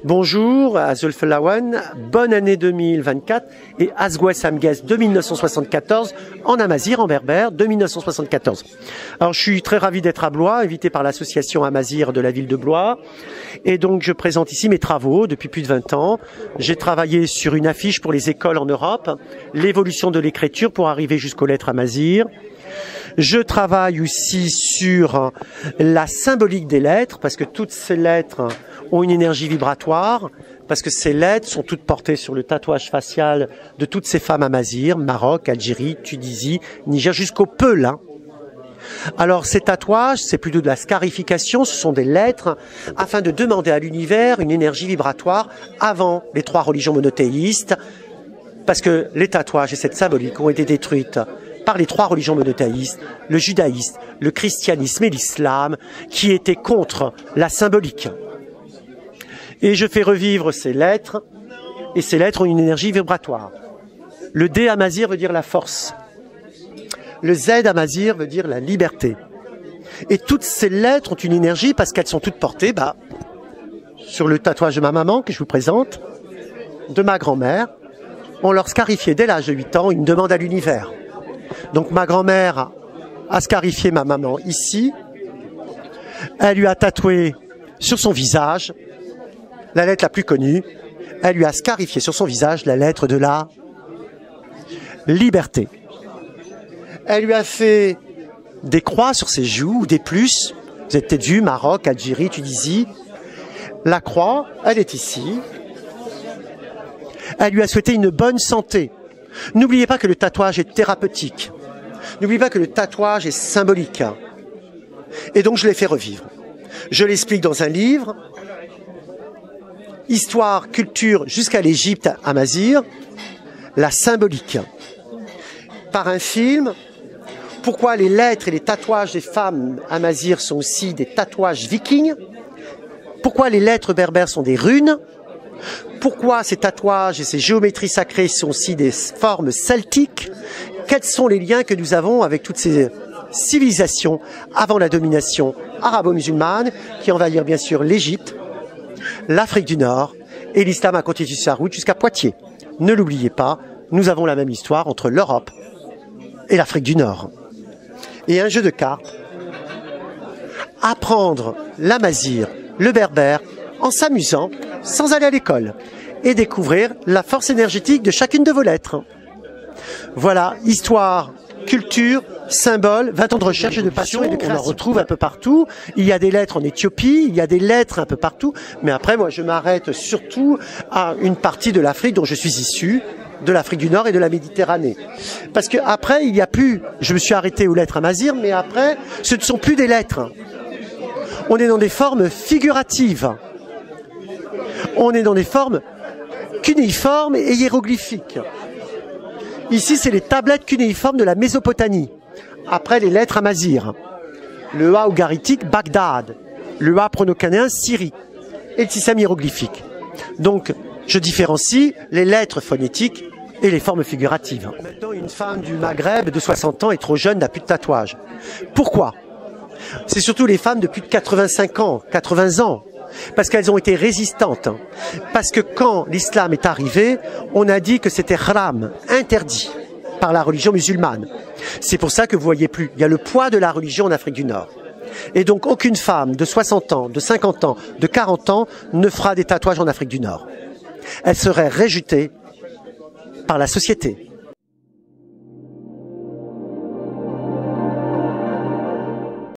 Bonjour à Zulfelawan, bonne année 2024 et Azgwes Amges de 1974 en Amazir, en berbère, de 1974. Alors je suis très ravi d'être à Blois, invité par l'association Amazir de la ville de Blois. Et donc je présente ici mes travaux depuis plus de 20 ans. J'ai travaillé sur une affiche pour les écoles en Europe, l'évolution de l'écriture pour arriver jusqu'aux lettres Amazir. Je travaille aussi sur la symbolique des lettres, parce que toutes ces lettres ont une énergie vibratoire, parce que ces lettres sont toutes portées sur le tatouage facial de toutes ces femmes Amazir, Maroc, Algérie, Tunisie, Niger, jusqu'au Peul. Alors ces tatouages, c'est plutôt de la scarification, ce sont des lettres afin de demander à l'univers une énergie vibratoire avant les trois religions monothéistes, parce que les tatouages et cette symbolique ont été détruites par les trois religions monothéistes, le judaïsme, le christianisme et l'islam, qui étaient contre la symbolique. Et je fais revivre ces lettres, et ces lettres ont une énergie vibratoire. Le D Amazir veut dire la force. Le Z Amazir veut dire la liberté. Et toutes ces lettres ont une énergie parce qu'elles sont toutes portées sur le tatouage de ma maman, que je vous présente, de ma grand-mère. On leur scarifiait dès l'âge de 8 ans une demande à l'univers. Donc ma grand-mère a scarifié ma maman ici. Elle lui a tatoué sur son visage la lettre la plus connue. Elle lui a scarifié sur son visage la lettre de la liberté. Elle lui a fait des croix sur ses joues ou des plus. Vous avez peut-être vu Maroc, Algérie, Tunisie. La croix, elle est ici. Elle lui a souhaité une bonne santé. N'oubliez pas que le tatouage est thérapeutique. N'oubliez pas que le tatouage est symbolique. Et donc je l'ai fait revivre. Je l'explique dans un livre, Histoire, culture jusqu'à l'Égypte Amazir, la symbolique. Par un film, pourquoi les lettres et les tatouages des femmes Amazir sont aussi des tatouages vikings, pourquoi les lettres berbères sont des runes, pourquoi ces tatouages et ces géométries sacrées sont aussi des formes celtiques, quels sont les liens que nous avons avec toutes ces civilisations avant la domination arabo-musulmane qui envahirent bien sûr l'Égypte, l'Afrique du Nord et l'islam a continué sa route jusqu'à Poitiers. Ne l'oubliez pas, nous avons la même histoire entre l'Europe et l'Afrique du Nord. Et un jeu de cartes, apprendre l'amazir, le berbère, en s'amusant, sans aller à l'école, et découvrir la force énergétique de chacune de vos lettres. Voilà, histoire, culture, symbole, 20 ans de recherche et de passion et de création. On en retrouve un peu partout. Il y a des lettres en Éthiopie, il y a des lettres un peu partout. Mais après, moi, je m'arrête surtout à une partie de l'Afrique dont je suis issu, de l'Afrique du Nord et de la Méditerranée. Parce que après, il n'y a plus, je me suis arrêté aux lettres Amazir, mais après, ce ne sont plus des lettres. On est dans des formes figuratives. On est dans des formes cunéiformes et hiéroglyphiques. Ici, c'est les tablettes cunéiformes de la Mésopotamie. Après, les lettres Amazir. Le A ougaritique, Bagdad. Le A pronocanéen, Syrie. Et le système hiéroglyphique. Donc, je différencie les lettres phonétiques et les formes figuratives. Maintenant, une femme du Maghreb de 60 ans est trop jeune, n'a plus de tatouage. Pourquoi? C'est surtout les femmes de plus de 85 ans, 80 ans. Parce qu'elles ont été résistantes. Parce que quand l'islam est arrivé, on a dit que c'était haram, interdit par la religion musulmane. C'est pour ça que vous voyez plus. Il y a le poids de la religion en Afrique du Nord. Et donc aucune femme de 60 ans, de 50 ans, de 40 ans ne fera des tatouages en Afrique du Nord. Elle serait rejetée par la société.